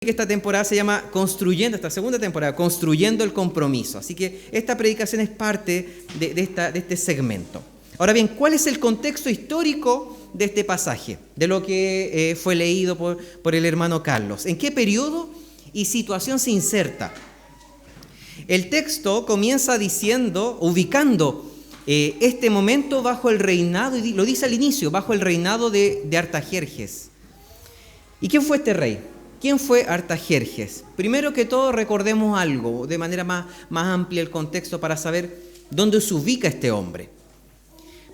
Que esta temporada se llama esta segunda temporada, Construyendo el Compromiso. Así que esta predicación es parte de este segmento. Ahora bien, ¿cuál es el contexto histórico de este pasaje? De lo que fue leído por el hermano Carlos. ¿En qué periodo y situación se inserta? El texto comienza ubicando este momento bajo el reinado, y lo dice al inicio, bajo el reinado de Artajerjes. ¿Y quién fue este rey? ¿Quién fue Artajerjes? Primero que todo recordemos algo, de manera más amplia el contexto para saber dónde se ubica este hombre.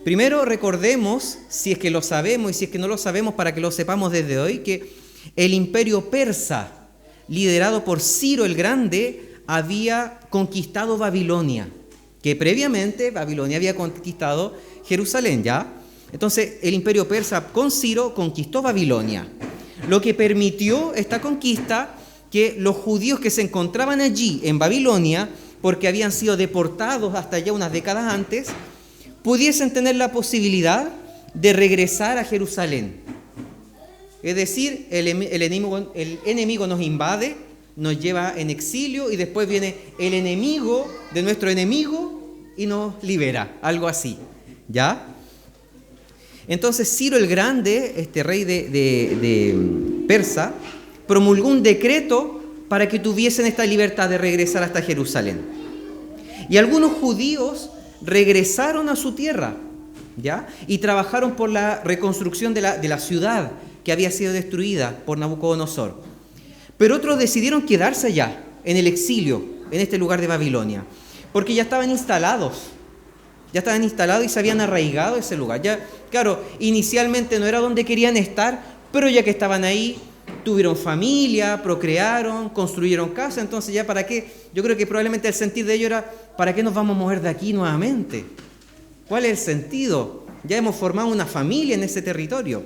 Primero recordemos, si es que lo sabemos y si es que no lo sabemos, para que lo sepamos desde hoy, que el imperio persa, liderado por Ciro el Grande, había conquistado Babilonia, que previamente Babilonia había conquistado Jerusalén, ¿ya? Entonces el imperio persa con Ciro conquistó Babilonia, lo que permitió esta conquista que los judíos que se encontraban allí en Babilonia, porque habían sido deportados hasta allá unas décadas antes, pudiesen tener la posibilidad de regresar a Jerusalén. Es decir, el enemigo nos invade, nos lleva en exilio y después viene el enemigo de nuestro enemigo y nos libera, algo así, ¿ya? Entonces Ciro el Grande, este rey de Persa, promulgó un decreto para que tuviesen esta libertad de regresar hasta Jerusalén. Y algunos judíos regresaron a su tierra, ¿ya? Y trabajaron por la reconstrucción de la ciudad que había sido destruida por Nabucodonosor. Pero otros decidieron quedarse allá, en el exilio, en este lugar de Babilonia, porque ya estaban instalados y se habían arraigado a ese lugar. Ya, claro, inicialmente no era donde querían estar, pero ya que estaban ahí, tuvieron familia, procrearon, construyeron casa, entonces ya para qué, yo creo que probablemente el sentir de ellos era, ¿para qué nos vamos a mover de aquí nuevamente? ¿Cuál es el sentido? Ya hemos formado una familia en ese territorio.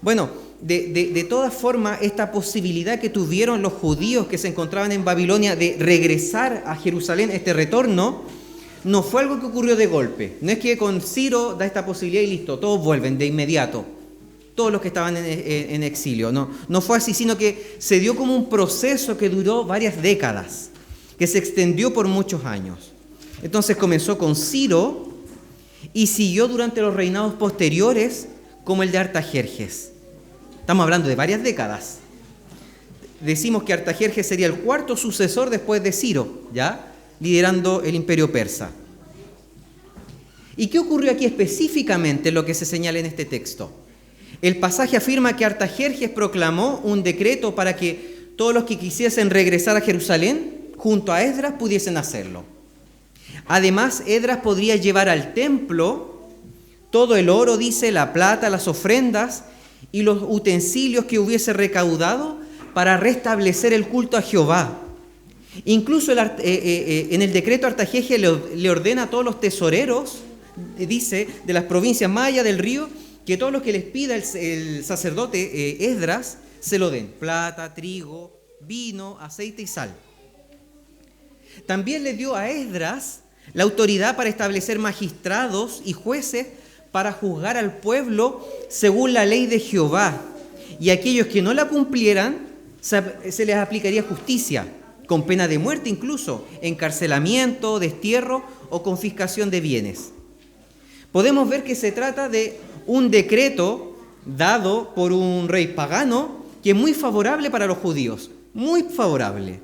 Bueno, de todas formas, esta posibilidad que tuvieron los judíos que se encontraban en Babilonia de regresar a Jerusalén, este retorno, no fue algo que ocurrió de golpe. No es que con Ciro da esta posibilidad y listo, todos vuelven de inmediato, todos los que estaban en exilio. No fue así, sino que se dio como un proceso que duró varias décadas, que se extendió por muchos años. Entonces comenzó con Ciro y siguió durante los reinados posteriores como el de Artajerjes. Estamos hablando de varias décadas. Decimos que Artajerjes sería el cuarto sucesor después de Ciro, ¿ya? Liderando el imperio persa. ¿Y qué ocurrió aquí específicamente en lo que se señala en este texto? El pasaje afirma que Artajerjes proclamó un decreto para que todos los que quisiesen regresar a Jerusalén, junto a Esdras, pudiesen hacerlo. Además, Esdras podría llevar al templo todo el oro, dice, la plata, las ofrendas y los utensilios que hubiese recaudado para restablecer el culto a Jehová. Incluso en el decreto Artajerjes le ordena a todos los tesoreros, dice, de las provincias más allá del río, que todo lo que les pida el sacerdote Esdras se lo den: plata, trigo, vino, aceite y sal. También le dio a Esdras la autoridad para establecer magistrados y jueces para juzgar al pueblo según la ley de Jehová, y aquellos que no la cumplieran se les aplicaría justicia, con pena de muerte incluso, encarcelamiento, destierro o confiscación de bienes. Podemos ver que se trata de un decreto dado por un rey pagano que es muy favorable para los judíos, muy favorable.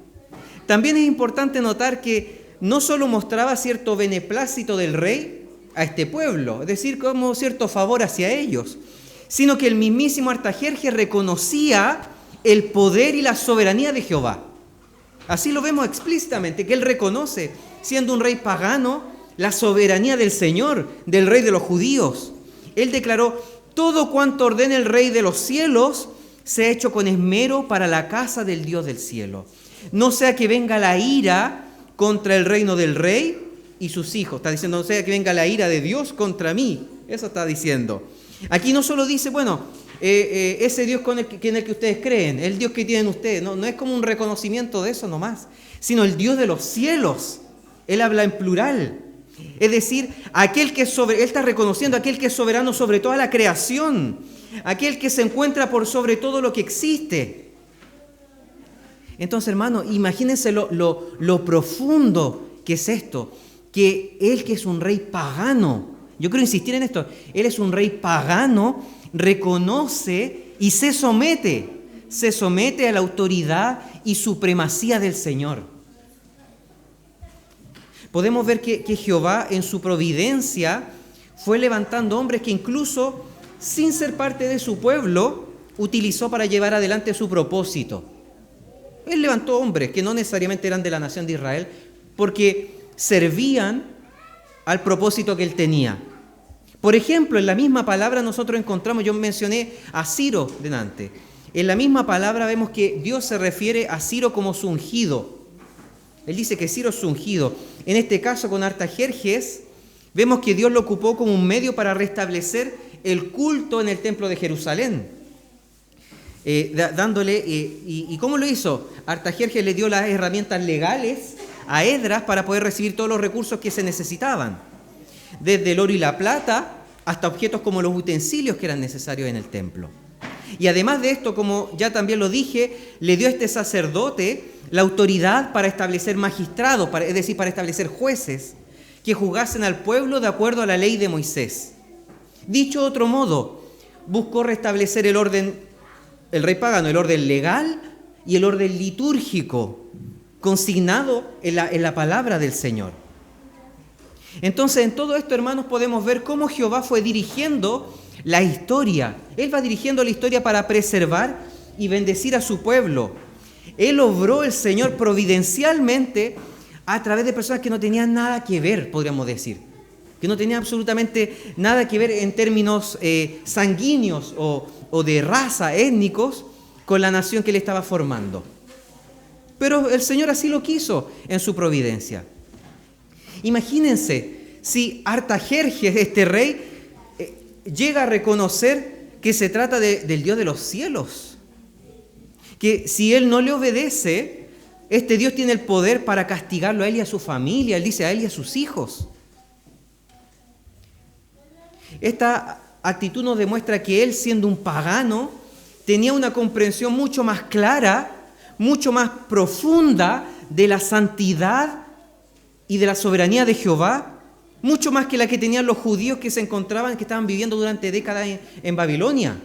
También es importante notar que no solo mostraba cierto beneplácito del rey a este pueblo, es decir, como cierto favor hacia ellos, sino que el mismísimo Artajerjes reconocía el poder y la soberanía de Jehová. Así lo vemos explícitamente, que él reconoce, siendo un rey pagano, la soberanía del Señor, del rey de los judíos. Él declaró: todo cuanto ordena el rey de los cielos se ha hecho con esmero para la casa del Dios del cielo. No sea que venga la ira contra el reino del rey y sus hijos. Está diciendo, no sea que venga la ira de Dios contra mí. Eso está diciendo. Aquí no solo dice, ese Dios en el que ustedes creen, el Dios que tienen ustedes, no es como un reconocimiento de eso nomás, sino el Dios de los cielos. Él habla en plural. Es decir, él está reconociendo a aquel que es soberano sobre toda la creación, aquel que se encuentra por sobre todo lo que existe. Entonces, hermano, imagínense lo profundo que es esto, que él, que es un rey pagano, yo quiero insistir en esto, él es un rey pagano, reconoce y se somete a la autoridad y supremacía del Señor. Podemos ver que Jehová en su providencia fue levantando hombres que incluso sin ser parte de su pueblo utilizó para llevar adelante su propósito. Él levantó hombres que no necesariamente eran de la nación de Israel porque servían al propósito que él tenía. Por ejemplo, en la misma palabra nosotros encontramos, yo mencioné a Ciro delante, en la misma palabra vemos que Dios se refiere a Ciro como su ungido. Él dice que Ciro es su ungido. En este caso con Artajerjes, vemos que Dios lo ocupó como un medio para restablecer el culto en el templo de Jerusalén. ¿Y cómo lo hizo? Artajerjes le dio las herramientas legales a Esdras para poder recibir todos los recursos que se necesitaban, desde el oro y la plata hasta objetos como los utensilios que eran necesarios en el templo. Y además de esto, como ya también lo dije, le dio a este sacerdote la autoridad para establecer magistrados, es decir, para establecer jueces que juzgasen al pueblo de acuerdo a la ley de Moisés. Dicho de otro modo, buscó restablecer el orden, el rey pagano, el orden legal y el orden litúrgico consignado en la palabra del Señor. Entonces, en todo esto, hermanos, podemos ver cómo Jehová fue dirigiendo la historia. Él va dirigiendo la historia para preservar y bendecir a su pueblo. Él obró, el Señor, providencialmente a través de personas que no tenían nada que ver, podríamos decir. Que no tenían absolutamente nada que ver en términos sanguíneos o de raza, étnicos, con la nación que él estaba formando. Pero el Señor así lo quiso en su providencia. Imagínense si Artajerjes, este rey, llega a reconocer que se trata del Dios de los cielos. Que si él no le obedece, este Dios tiene el poder para castigarlo a él y a su familia. Él dice a él y a sus hijos. Esta actitud nos demuestra que él, siendo un pagano, tenía una comprensión mucho más clara, mucho más profunda de la santidad y de la soberanía de Jehová, mucho más que la que tenían los judíos que estaban viviendo durante décadas en Babilonia.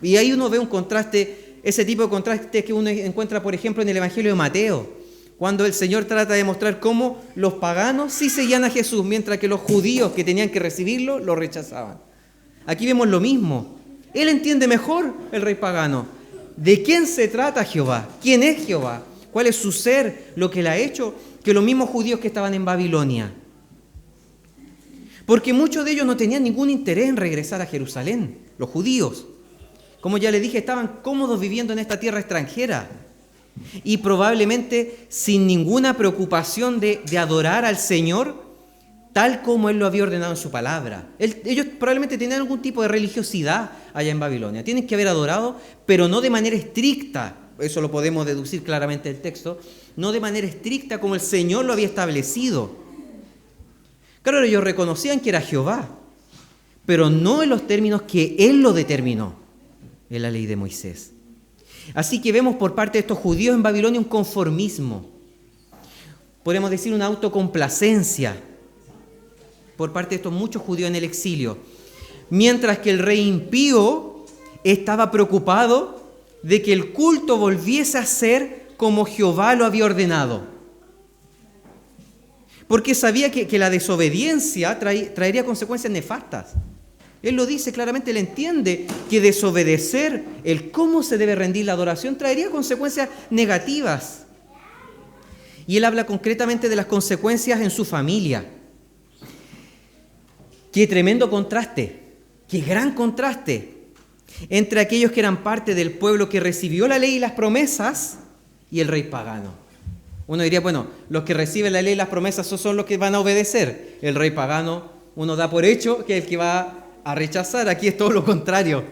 Y ahí uno ve un contraste, ese tipo de contraste que uno encuentra, por ejemplo, en el Evangelio de Mateo, cuando el Señor trata de mostrar cómo los paganos sí seguían a Jesús, mientras que los judíos que tenían que recibirlo, lo rechazaban. Aquí vemos lo mismo. Él entiende mejor, el rey pagano, de quién se trata Jehová, quién es Jehová, cuál es su ser, lo que él ha hecho, que los mismos judíos que estaban en Babilonia. Porque muchos de ellos no tenían ningún interés en regresar a Jerusalén, los judíos. Como ya les dije, estaban cómodos viviendo en esta tierra extranjera y probablemente sin ninguna preocupación de adorar al Señor tal como Él lo había ordenado en su palabra. Ellos probablemente tenían algún tipo de religiosidad allá en Babilonia. Tienen que haber adorado, pero no de manera estricta. Eso lo podemos deducir claramente del texto. No de manera estricta como el Señor lo había establecido. Claro, ellos reconocían que era Jehová, pero no en los términos que Él lo determinó en la ley de Moisés. Así que vemos por parte de estos judíos en Babilonia un conformismo. Podemos decir una autocomplacencia por parte de estos muchos judíos en el exilio. Mientras que el rey impío estaba preocupado de que el culto volviese a ser como Jehová lo había ordenado. Porque sabía que la desobediencia traería consecuencias nefastas. Él lo dice claramente, él entiende que desobedecer, el cómo se debe rendir la adoración, traería consecuencias negativas. Y él habla concretamente de las consecuencias en su familia. Qué tremendo contraste, qué gran contraste entre aquellos que eran parte del pueblo que recibió la ley y las promesas y el rey pagano. Uno diría, bueno, los que reciben la ley y las promesas son los que van a obedecer. El rey pagano, uno da por hecho que es el que va a rechazar. Aquí es todo lo contrario,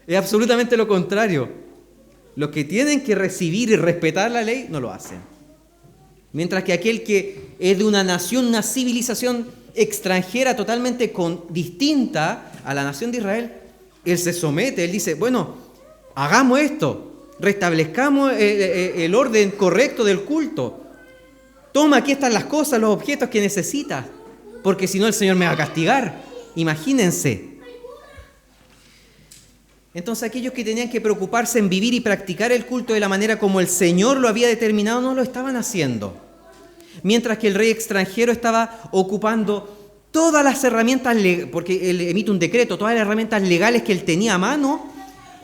es absolutamente lo contrario. Los que tienen que recibir y respetar la ley no lo hacen. Mientras que aquel que es de una nación, una civilización extranjera totalmente distinta a la nación de Israel, él se somete, él dice, bueno, hagamos esto, restablezcamos el orden correcto del culto. Toma, aquí están las cosas, los objetos que necesitas, porque si no el Señor me va a castigar. Imagínense. Entonces aquellos que tenían que preocuparse en vivir y practicar el culto de la manera como el Señor lo había determinado, no lo estaban haciendo. Mientras que el rey extranjero estaba ocupando todas las herramientas, porque él emite un decreto, todas las herramientas legales que él tenía a mano,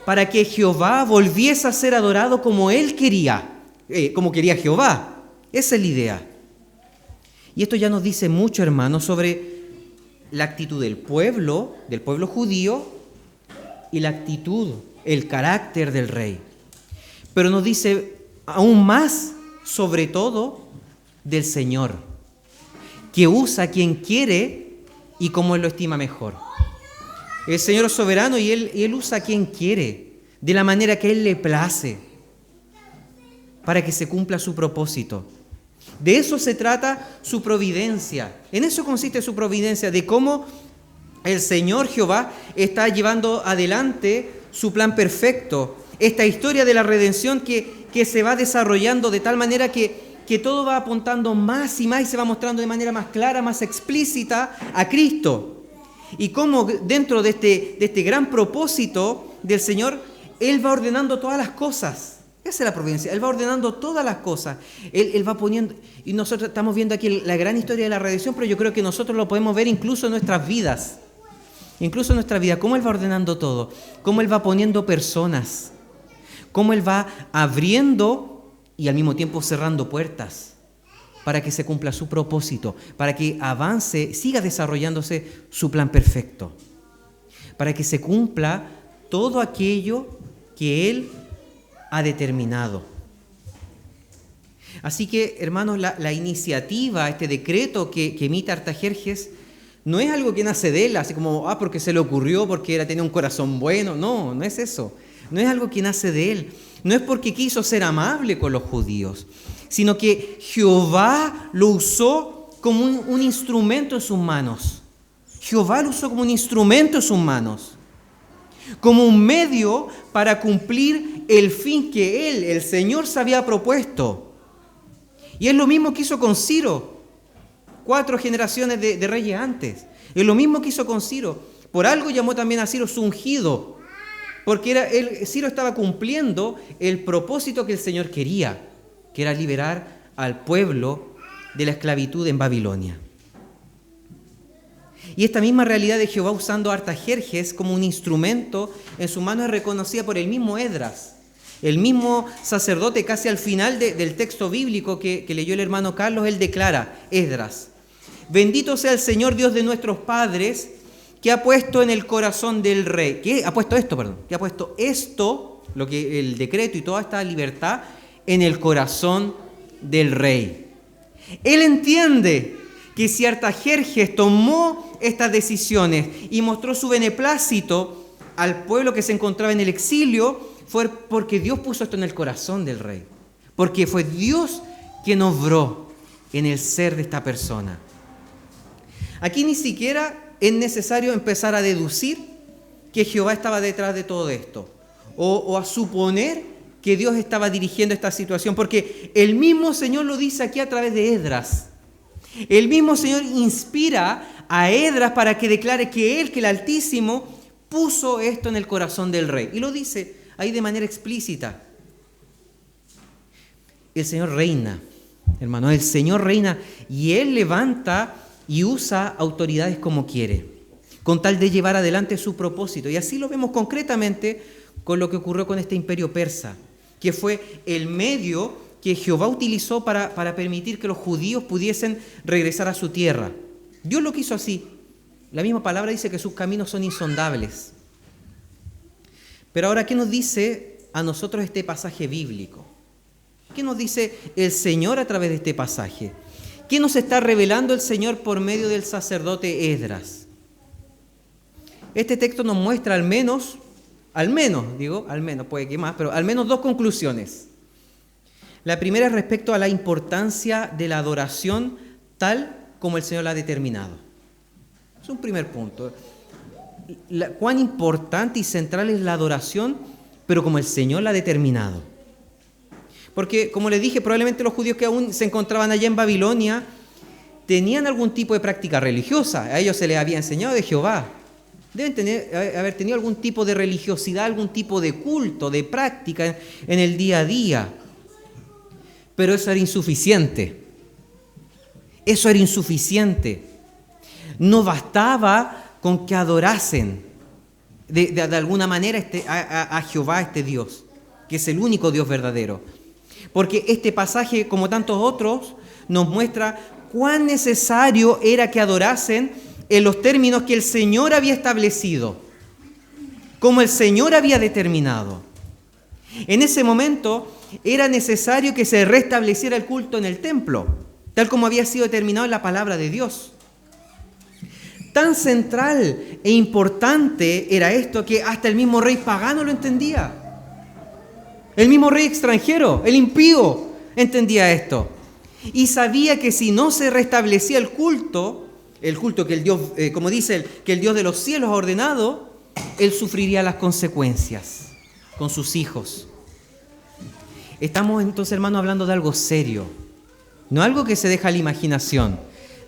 para que Jehová volviese a ser adorado como él quería, como quería Jehová. Esa es la idea. Y esto ya nos dice mucho, hermanos, sobre la actitud del pueblo judío y la actitud, el carácter del rey. Pero nos dice aún más, sobre todo, del Señor, que usa a quien quiere y como Él lo estima mejor. El Señor es soberano y Él usa a quien quiere, de la manera que Él le place, para que se cumpla su propósito. De eso se trata su providencia. En eso consiste su providencia, de cómo el Señor Jehová está llevando adelante su plan perfecto. Esta historia de la redención que se va desarrollando de tal manera que todo va apuntando más y más y se va mostrando de manera más clara, más explícita a Cristo. Y cómo dentro de este gran propósito del Señor, Él va ordenando todas las cosas. Esa es la providencia. Él va ordenando todas las cosas. Él va poniendo... Y nosotros estamos viendo aquí la gran historia de la redención, pero yo creo que nosotros lo podemos ver incluso en nuestras vidas. Incluso en nuestra vida. Cómo Él va ordenando todo. Cómo Él va poniendo personas. Cómo Él va abriendo y al mismo tiempo cerrando puertas para que se cumpla su propósito, para que avance, siga desarrollándose su plan perfecto, para que se cumpla todo aquello que Él ha determinado. Así que, hermanos, la iniciativa, este decreto que emite Artajerjes, no es algo que nace de él, así como, porque se le ocurrió, porque tenía un corazón bueno. No, no es eso. No es algo que nace de él. No es porque quiso ser amable con los judíos, sino que Jehová lo usó como un instrumento en sus manos. Jehová lo usó como un instrumento en sus manos, como un medio para cumplir el fin que Él, el Señor, se había propuesto. Y es lo mismo que hizo con Ciro, 4 generaciones de reyes antes. Es lo mismo que hizo con Ciro. Por algo llamó también a Ciro su ungido, porque Ciro estaba cumpliendo el propósito que el Señor quería, que era liberar al pueblo de la esclavitud en Babilonia. Y esta misma realidad de Jehová usando a Artajerjes como un instrumento en su mano es reconocida por el mismo Esdras, el mismo sacerdote. Casi al final del texto bíblico que leyó el hermano Carlos, él declara, Esdras: bendito sea el Señor Dios de nuestros padres, que ha puesto en el corazón del rey, que ha puesto esto, lo que el decreto y toda esta libertad, en el corazón del rey. Él entiende que si Artajerjes tomó estas decisiones y mostró su beneplácito al pueblo que se encontraba en el exilio, fue porque Dios puso esto en el corazón del rey, porque fue Dios quien obró en el ser de esta persona. Aquí ni siquiera es necesario empezar a deducir que Jehová estaba detrás de todo esto, o a suponer que Dios estaba dirigiendo esta situación, porque el mismo Señor lo dice aquí a través de Esdras. El mismo Señor inspira a Esdras para que declare que Él, que el Altísimo, puso esto en el corazón del rey. Y lo dice ahí de manera explícita. El Señor reina, hermano, el Señor reina, y Él levanta y usa autoridades como quiere, con tal de llevar adelante su propósito. Y así lo vemos concretamente con lo que ocurrió con este imperio persa, que fue el medio que Jehová utilizó para permitir que los judíos pudiesen regresar a su tierra. Dios lo quiso así. La misma palabra dice que sus caminos son insondables. Pero ahora, ¿qué nos dice a nosotros este pasaje bíblico? ¿Qué nos dice el Señor a través de este pasaje? ¿Qué nos está revelando el Señor por medio del sacerdote Esdras? Este texto nos muestra al menos, puede que más, pero al menos 2 conclusiones. La primera es respecto a la importancia de la adoración tal como el Señor la ha determinado. Es un primer punto. Cuán importante y central es la adoración pero como el Señor la ha determinado. Porque, como les dije, probablemente los judíos que aún se encontraban allá en Babilonia tenían algún tipo de práctica religiosa. A ellos se les había enseñado de Jehová. Deben haber tenido algún tipo de religiosidad, algún tipo de culto, de práctica en el día a día. Pero eso era insuficiente. Eso era insuficiente. No bastaba con que adorasen de alguna manera a Jehová, este Dios, que es el único Dios verdadero. Porque este pasaje, como tantos otros, nos muestra cuán necesario era que adorasen en los términos que el Señor había establecido, como el Señor había determinado. En ese momento era necesario que se restableciera el culto en el templo, tal como había sido determinado en la palabra de Dios. Tan central e importante era esto que hasta el mismo rey pagano lo entendía. El mismo rey extranjero, el impío, entendía esto. Y sabía que si no se restablecía el culto que el Dios, como dice, que el Dios de los cielos ha ordenado, él sufriría las consecuencias con sus hijos. Estamos entonces, hermanos, hablando de algo serio. No algo que se deja a la imaginación,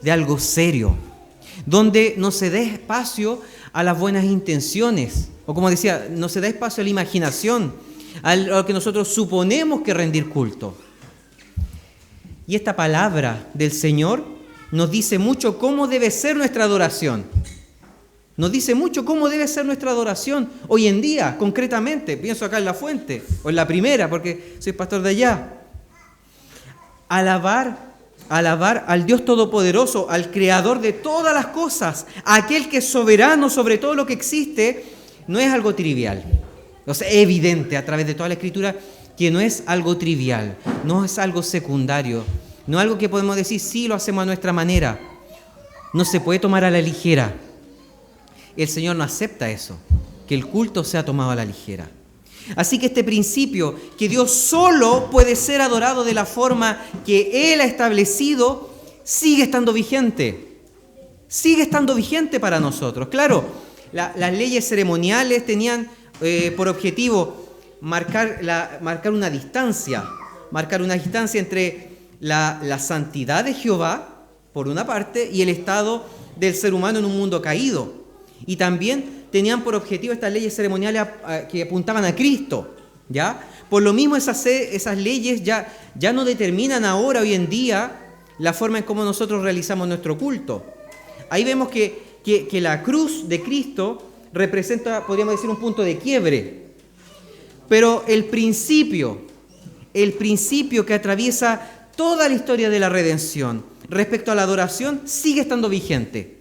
de algo serio, donde no se dé espacio a las buenas intenciones, o como decía, no se da espacio a la imaginación, a lo que nosotros suponemos que rendir culto. Y esta palabra del Señor nos dice mucho cómo debe ser nuestra adoración. Nos dice mucho cómo debe ser nuestra adoración hoy en día, concretamente. Pienso acá en La Fuente, o en La Primera, porque soy pastor de allá. Alabar al Dios Todopoderoso, al Creador de todas las cosas, a aquel que es soberano sobre todo lo que existe, no es algo trivial. O sea, es evidente a través de toda la Escritura que no es algo trivial, no es algo secundario, no es algo que podemos decir, sí, lo hacemos a nuestra manera. No se puede tomar a la ligera. El Señor no acepta eso, que el culto sea tomado a la ligera. Así que este principio, que Dios solo puede ser adorado de la forma que Él ha establecido, sigue estando vigente. Sigue estando vigente para nosotros. Claro, las leyes ceremoniales tenían por objetivo marcar una distancia entre la santidad de Jehová, por una parte, y el estado del ser humano en un mundo caído. Y también tenían por objetivo estas leyes ceremoniales que apuntaban a Cristo, ¿ya? Por lo mismo esas leyes ya no determinan ahora, hoy en día, la forma en cómo nosotros realizamos nuestro culto. Ahí vemos que la cruz de Cristo representa, podríamos decir, un punto de quiebre. Pero el principio que atraviesa toda la historia de la redención respecto a la adoración sigue estando vigente.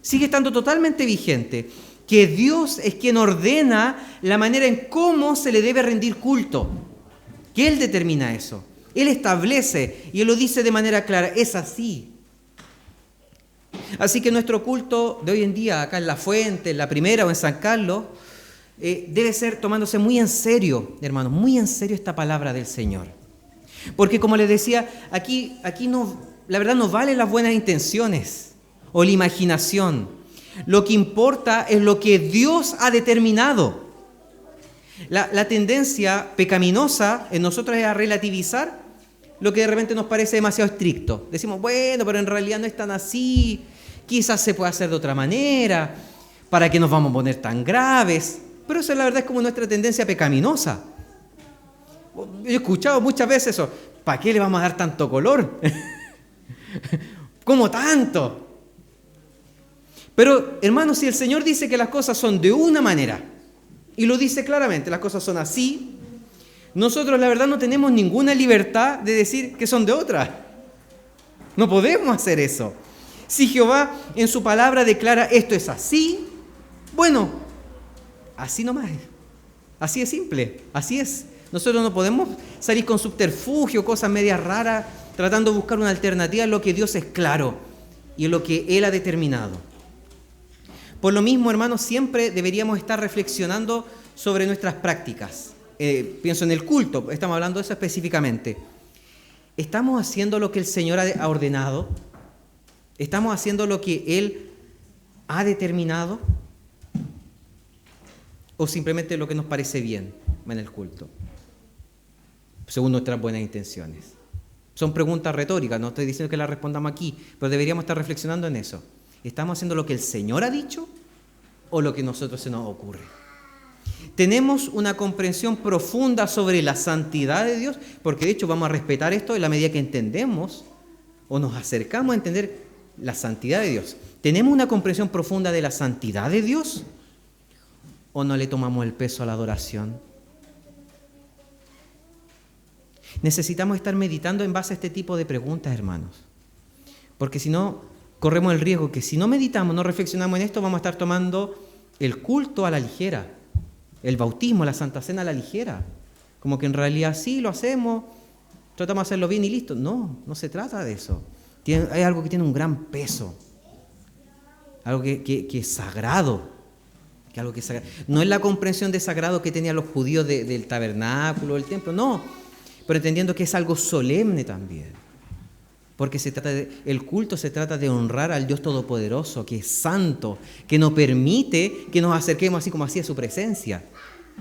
Sigue estando totalmente vigente. Que Dios es quien ordena la manera en cómo se le debe rendir culto. Que Él determina eso. Él establece y Él lo dice de manera clara. Es así. Así que nuestro culto de hoy en día, acá en La Fuente, en La Primera o en San Carlos, debe ser tomándose muy en serio, hermanos, muy en serio esta palabra del Señor. Porque como les decía, aquí no, la verdad no valen las buenas intenciones o la imaginación. Lo que importa es lo que Dios ha determinado. La tendencia pecaminosa en nosotros es a relativizar lo que de repente nos parece demasiado estricto. Decimos, bueno, pero en realidad no es tan así, quizás se puede hacer de otra manera, ¿para qué nos vamos a poner tan graves? Pero eso la verdad es como nuestra tendencia pecaminosa. Yo he escuchado muchas veces eso, ¿para qué le vamos a dar tanto color? ¿Cómo tanto? Pero, hermanos, si el Señor dice que las cosas son de una manera, y lo dice claramente, las cosas son así, nosotros la verdad no tenemos ninguna libertad de decir que son de otra. No podemos hacer eso. Si Jehová en su palabra declara esto es así, bueno, así nomás es. Así es simple, así es. Nosotros no podemos salir con subterfugio, cosas medias raras, tratando de buscar una alternativa a lo que Dios es claro y en lo que Él ha determinado. Por lo mismo, hermanos, siempre deberíamos estar reflexionando sobre nuestras prácticas. Pienso en el culto, estamos hablando de eso específicamente. ¿Estamos haciendo lo que el Señor ha ordenado? ¿Estamos haciendo lo que Él ha determinado? ¿O simplemente lo que nos parece bien en el culto? Según nuestras buenas intenciones. Son preguntas retóricas, no estoy diciendo que las respondamos aquí, pero deberíamos estar reflexionando en eso. ¿Estamos haciendo lo que el Señor ha dicho o lo que a nosotros se nos ocurre? ¿Tenemos una comprensión profunda sobre la santidad de Dios? Porque de hecho vamos a respetar esto en la medida que entendemos o nos acercamos a entender la santidad de Dios. ¿Tenemos una comprensión profunda de la santidad de Dios? ¿O no le tomamos el peso a la adoración? Necesitamos estar meditando en base a este tipo de preguntas, hermanos. Porque si no, corremos el riesgo que si no meditamos, no reflexionamos en esto, vamos a estar tomando el culto a la ligera, el bautismo, la Santa Cena a la ligera. Como que en realidad sí lo hacemos, tratamos de hacerlo bien y listo. No, no se trata de eso. Hay algo que tiene un gran peso, algo que es sagrado. Algo que es sagrado. No es la comprensión de sagrado que tenían los judíos del tabernáculo, del templo, no, pero entendiendo que es algo solemne también, porque el culto se trata de honrar al Dios Todopoderoso, que es santo, que nos permite que nos acerquemos así como así a su presencia,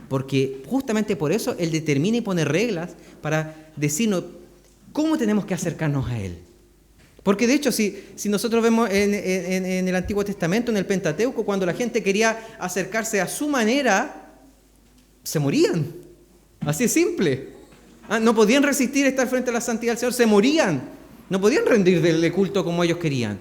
porque justamente por eso Él determina y pone reglas para decirnos cómo tenemos que acercarnos a Él. Porque de hecho, si nosotros vemos en el Antiguo Testamento, en el Pentateuco, cuando la gente quería acercarse a su manera, se morían. Así es simple. No podían resistir estar frente a la santidad del Señor, se morían. No podían rendirle culto como ellos querían.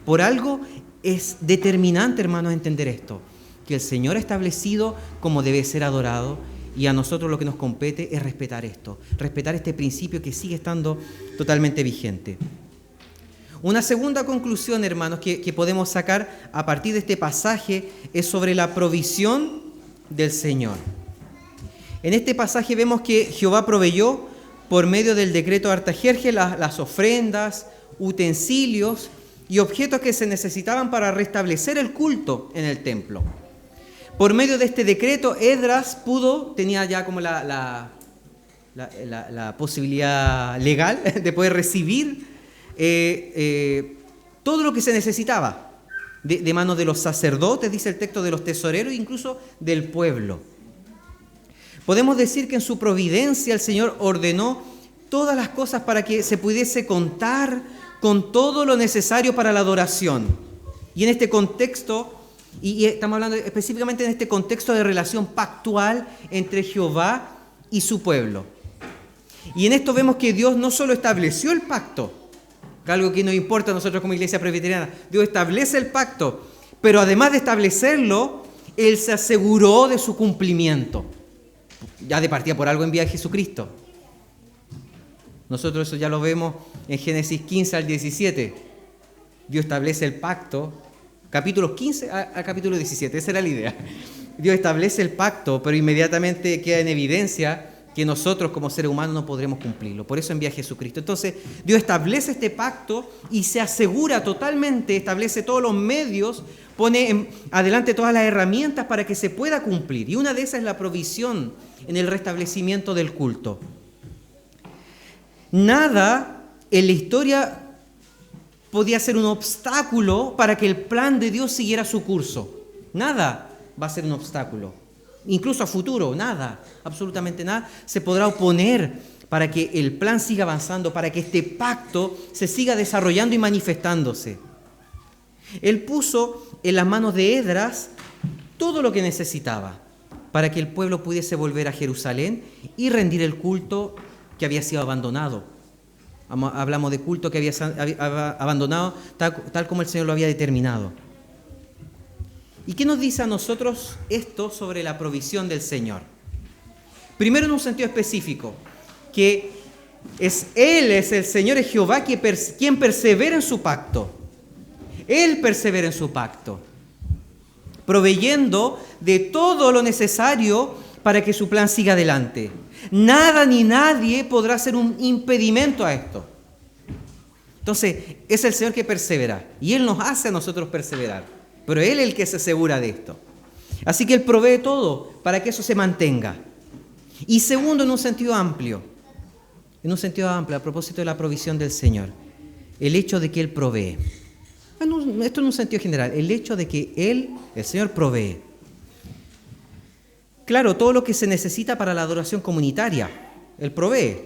Por algo es determinante, hermanos, entender esto, que el Señor ha establecido cómo debe ser adorado, y a nosotros lo que nos compete es respetar esto, respetar este principio que sigue estando totalmente vigente. Una segunda conclusión, hermanos, que podemos sacar a partir de este pasaje es sobre la provisión del Señor. En este pasaje vemos que Jehová proveyó por medio del decreto de Artajerjes las ofrendas, utensilios y objetos que se necesitaban para restablecer el culto en el templo. Por medio de este decreto, Esdras tenía ya como la posibilidad legal de poder recibir todo lo que se necesitaba de manos de los sacerdotes, dice el texto, de los tesoreros, incluso del pueblo. Podemos decir que en su providencia el Señor ordenó todas las cosas para que se pudiese contar con todo lo necesario para la adoración. Y en este contexto, y estamos hablando específicamente en este contexto de relación pactual entre Jehová y su pueblo. Y en esto vemos que Dios no solo estableció el pacto, algo que nos importa a nosotros como iglesia presbiteriana. Dios establece el pacto, pero además de establecerlo, Él se aseguró de su cumplimiento. Ya de partida por algo envía a Jesucristo. Nosotros eso ya lo vemos en Génesis 15 al 17. Dios establece el pacto, capítulos 15 al capítulo 17, esa era la idea. Dios establece el pacto, pero inmediatamente queda en evidencia que nosotros como seres humanos no podremos cumplirlo. Por eso envía a Jesucristo. Entonces, Dios establece este pacto y se asegura totalmente, establece todos los medios, pone adelante todas las herramientas para que se pueda cumplir. Y una de esas es la provisión en el restablecimiento del culto. Nada en la historia podía ser un obstáculo para que el plan de Dios siguiera su curso. Nada va a ser un obstáculo. Incluso a futuro, nada, absolutamente nada, se podrá oponer para que el plan siga avanzando, para que este pacto se siga desarrollando y manifestándose. Él puso en las manos de Esdras todo lo que necesitaba para que el pueblo pudiese volver a Jerusalén y rendir el culto que había sido abandonado. Hablamos de culto que había abandonado tal como el Señor lo había determinado. ¿Y qué nos dice a nosotros esto sobre la provisión del Señor? Primero, en un sentido específico, que Él es el Señor, es Jehová quien persevera en su pacto. Él persevera en su pacto, proveyendo de todo lo necesario para que su plan siga adelante. Nada ni nadie podrá ser un impedimento a esto. Entonces, es el Señor que persevera y Él nos hace a nosotros perseverar. Pero Él es el que se asegura de esto. Así que Él provee todo para que eso se mantenga. Y segundo, en un sentido amplio, a propósito de la provisión del Señor, el hecho de que Él provee. Esto en un sentido general, el hecho de que Él, el Señor, provee. Claro, todo lo que se necesita para la adoración comunitaria, Él provee,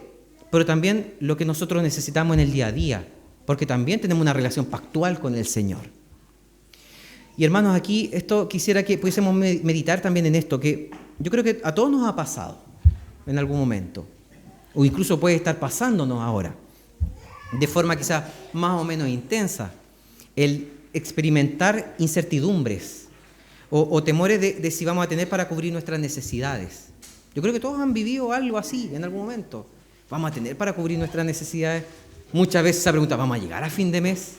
pero también lo que nosotros necesitamos en el día a día, porque también tenemos una relación pactual con el Señor. Y hermanos, aquí esto quisiera que pudiésemos meditar también en esto, que yo creo que a todos nos ha pasado en algún momento, o incluso puede estar pasándonos ahora, de forma quizás más o menos intensa, el experimentar incertidumbres o temores de si vamos a tener para cubrir nuestras necesidades. Yo creo que todos han vivido algo así en algún momento. ¿Vamos a tener para cubrir nuestras necesidades? Muchas veces se pregunta, ¿vamos a llegar a fin de mes?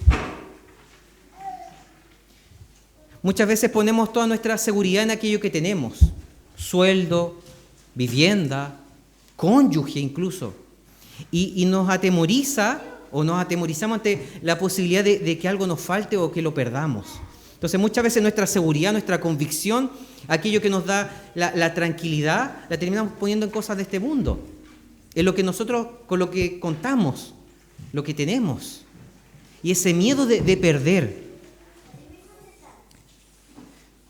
Muchas veces ponemos toda nuestra seguridad en aquello que tenemos. Sueldo, vivienda, cónyuge incluso. Y nos atemoriza o nos atemorizamos ante la posibilidad de que algo nos falte o que lo perdamos. Entonces muchas veces nuestra seguridad, nuestra convicción, aquello que nos da la tranquilidad, la terminamos poniendo en cosas de este mundo. En lo que nosotros, con lo que contamos, lo que tenemos. Y ese miedo de perder.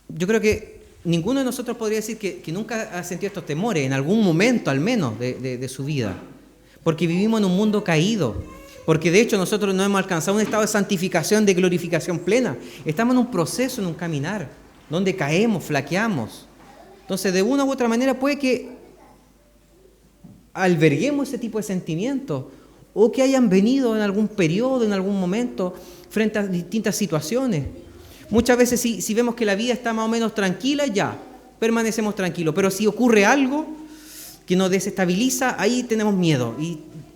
Yo creo que ninguno de nosotros podría decir que nunca ha sentido estos temores, en algún momento al menos de su vida. Porque vivimos en un mundo caído. Porque de hecho nosotros no hemos alcanzado un estado de santificación, de glorificación plena. Estamos en un proceso, en un caminar, donde caemos, flaqueamos. Entonces, de una u otra manera puede que alberguemos ese tipo de sentimientos o que hayan venido en algún periodo, en algún momento, frente a distintas situaciones. Muchas veces si vemos que la vida está más o menos tranquila, ya, permanecemos tranquilos. Pero si ocurre algo que nos desestabiliza, ahí tenemos miedo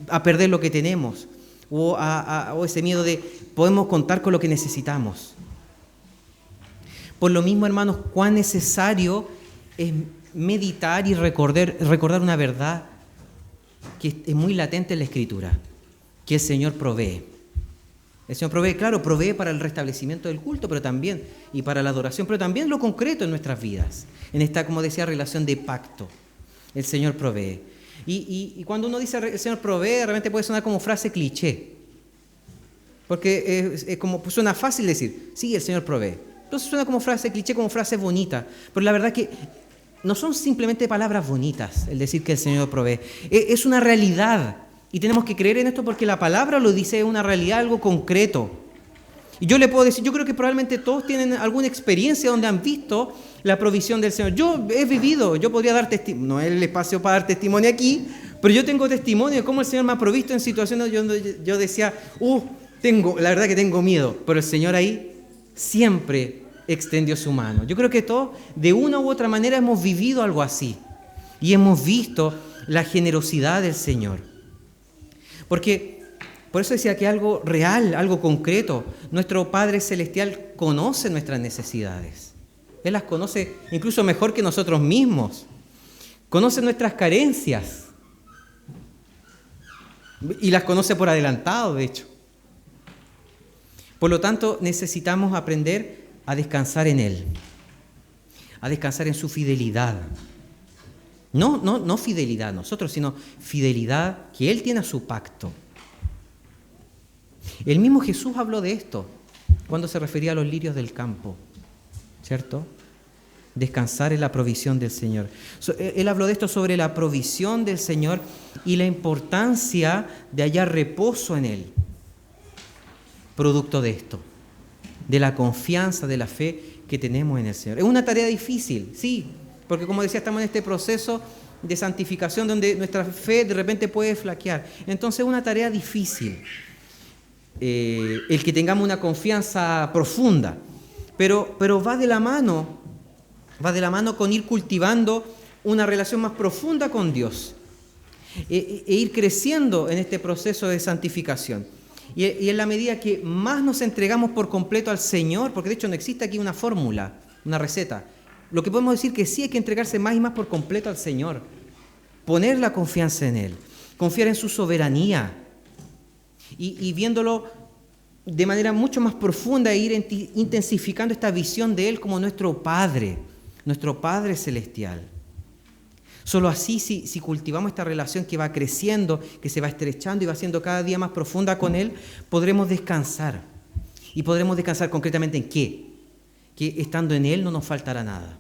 a perder lo que tenemos. O ese miedo de podemos contar con lo que necesitamos. Por lo mismo, hermanos, cuán necesario es meditar y recordar una verdad que es muy latente en la Escritura, que el Señor provee. El Señor provee, claro, provee para el restablecimiento del culto, pero también, y para la adoración, pero también lo concreto en nuestras vidas, en esta, como decía, relación de pacto. El Señor provee. Y cuando uno dice el Señor provee, realmente puede sonar como frase cliché. Porque es como suena fácil decir, sí, el Señor provee. Entonces suena como frase cliché, como frase bonita. Pero la verdad que no son simplemente palabras bonitas el decir que el Señor provee. Es una realidad. Y tenemos que creer en esto porque la palabra lo dice, es una realidad, algo concreto. Y yo le puedo decir, yo creo que probablemente todos tienen alguna experiencia donde han visto la provisión del Señor. Yo he vivido, yo podría dar testimonio, no es el espacio para dar testimonio aquí, pero yo tengo testimonio de cómo el Señor me ha provisto en situaciones donde yo decía, la verdad que tengo miedo, pero el Señor ahí siempre extendió su mano. Yo creo que todos, de una u otra manera, hemos vivido algo así y hemos visto la generosidad del Señor. Porque por eso decía que algo real, algo concreto, nuestro Padre Celestial conoce nuestras necesidades. Él las conoce incluso mejor que nosotros mismos. Conoce nuestras carencias. Y las conoce por adelantado, de hecho. Por lo tanto, necesitamos aprender a descansar en Él. A descansar en su fidelidad. No fidelidad a nosotros, sino fidelidad que Él tiene a su pacto. El mismo Jesús habló de esto cuando se refería a los lirios del campo, ¿cierto? Descansar en la provisión del Señor. Él habló de esto sobre la provisión del Señor y la importancia de hallar reposo en Él. Producto de esto, de la confianza, de la fe que tenemos en el Señor. Es una tarea difícil, sí, porque como decía, estamos en este proceso de santificación donde nuestra fe de repente puede flaquear. Entonces es una tarea difícil. El que tengamos una confianza profunda, pero va de la mano con ir cultivando una relación más profunda con Dios e ir creciendo en este proceso de santificación. Y en la medida que más nos entregamos por completo al Señor, porque de hecho no existe aquí una fórmula, una receta, lo que podemos decir que sí hay que entregarse más y más por completo al Señor, poner la confianza en Él, confiar en su soberanía, y viéndolo de manera mucho más profunda e ir intensificando esta visión de Él como nuestro Padre Celestial. Solo así, si cultivamos esta relación que va creciendo, que se va estrechando y va siendo cada día más profunda con Él, podremos descansar. ¿Y podremos descansar concretamente en qué? Que estando en Él no nos faltará nada.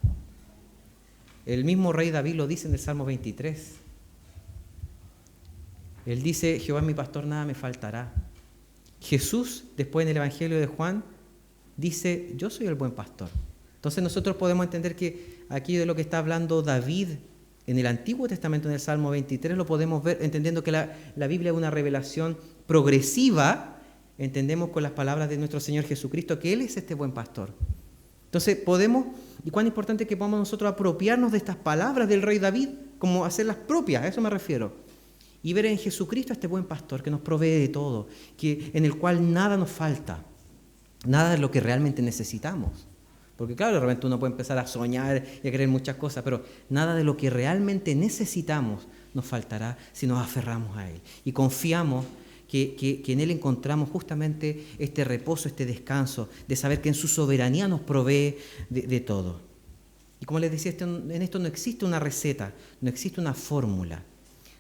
El mismo rey David lo dice en el Salmo 23. Él dice, Jehová es mi pastor, nada me faltará. Jesús, después en el Evangelio de Juan, dice, yo soy el buen pastor. Entonces nosotros podemos entender que aquí de lo que está hablando David en el Antiguo Testamento, en el Salmo 23, lo podemos ver entendiendo que la Biblia es una revelación progresiva. Entendemos con las palabras de nuestro Señor Jesucristo que Él es este buen pastor. Entonces podemos, y cuán importante es que podamos nosotros apropiarnos de estas palabras del rey David, como hacerlas propias, a eso me refiero. Y ver en Jesucristo a este buen pastor que nos provee de todo, en el cual nada nos falta, nada de lo que realmente necesitamos. Porque claro, de repente uno puede empezar a soñar y a querer muchas cosas, pero nada de lo que realmente necesitamos nos faltará si nos aferramos a Él. Y confiamos que en Él encontramos justamente este reposo, este descanso, de saber que en su soberanía nos provee de todo. Y como les decía, en esto no existe una receta, no existe una fórmula.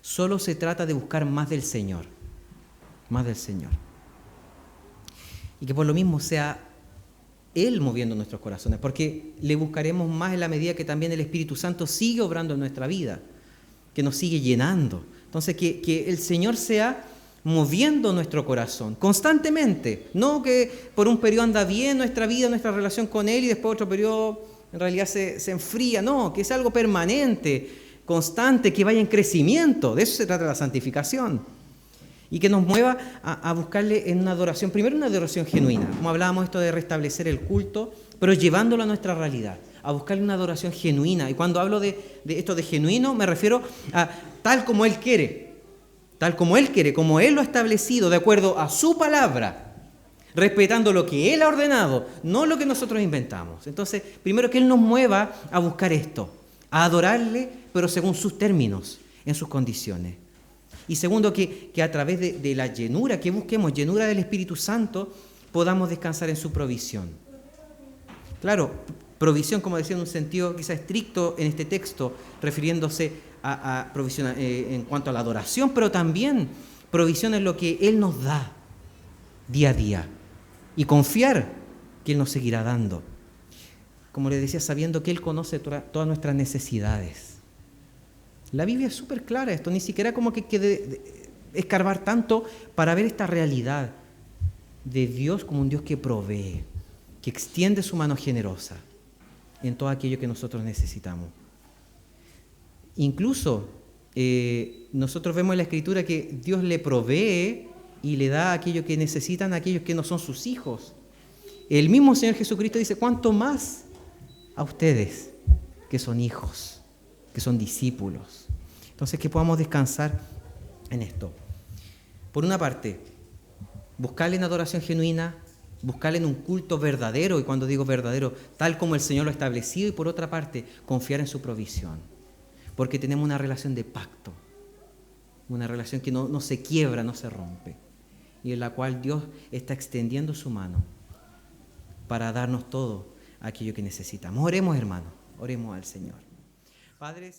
Solo se trata de buscar más del Señor, más del Señor. Y que por lo mismo sea Él moviendo nuestros corazones, porque le buscaremos más en la medida que también el Espíritu Santo sigue obrando en nuestra vida, que nos sigue llenando. Entonces, que el Señor sea moviendo nuestro corazón constantemente, no que por un periodo anda bien nuestra vida, nuestra relación con Él y después otro periodo en realidad se enfría, no, que es algo permanente, constante, que vaya en crecimiento. De eso se trata la santificación. Y que nos mueva a buscarle en una adoración, primero una adoración genuina, como hablábamos esto de restablecer el culto, pero llevándolo a nuestra realidad, a buscarle una adoración genuina. Y cuando hablo de esto de genuino, me refiero a tal como Él quiere, como Él lo ha establecido, de acuerdo a su palabra, respetando lo que Él ha ordenado, no lo que nosotros inventamos. Entonces, primero que Él nos mueva a buscar esto, a adorarle, pero según sus términos, en sus condiciones. Y segundo, que a través de la llenura, que busquemos llenura del Espíritu Santo, podamos descansar en su provisión. Claro, provisión, como decía, en un sentido quizás estricto en este texto, refiriéndose a provisión en cuanto a la adoración, pero también provisión en lo que Él nos da día a día. Y confiar que Él nos seguirá dando. Como les decía, sabiendo que Él conoce todas nuestras necesidades. La Biblia es súper clara esto, ni siquiera como que quede escarbar tanto para ver esta realidad de Dios como un Dios que provee, que extiende su mano generosa en todo aquello que nosotros necesitamos. Incluso nosotros vemos en la Escritura que Dios le provee y le da aquello que necesitan a aquellos que no son sus hijos. El mismo Señor Jesucristo dice, ¿cuánto más a ustedes que son hijos, que son discípulos? Entonces, que podamos descansar en esto. Por una parte, buscarle en adoración genuina, buscarle en un culto verdadero, y cuando digo verdadero, tal como el Señor lo ha establecido, y por otra parte, confiar en su provisión, porque tenemos una relación de pacto, una relación que no se quiebra, no se rompe, y en la cual Dios está extendiendo su mano para darnos todo aquello que necesitamos. Oremos, hermanos, oremos al Señor. Padre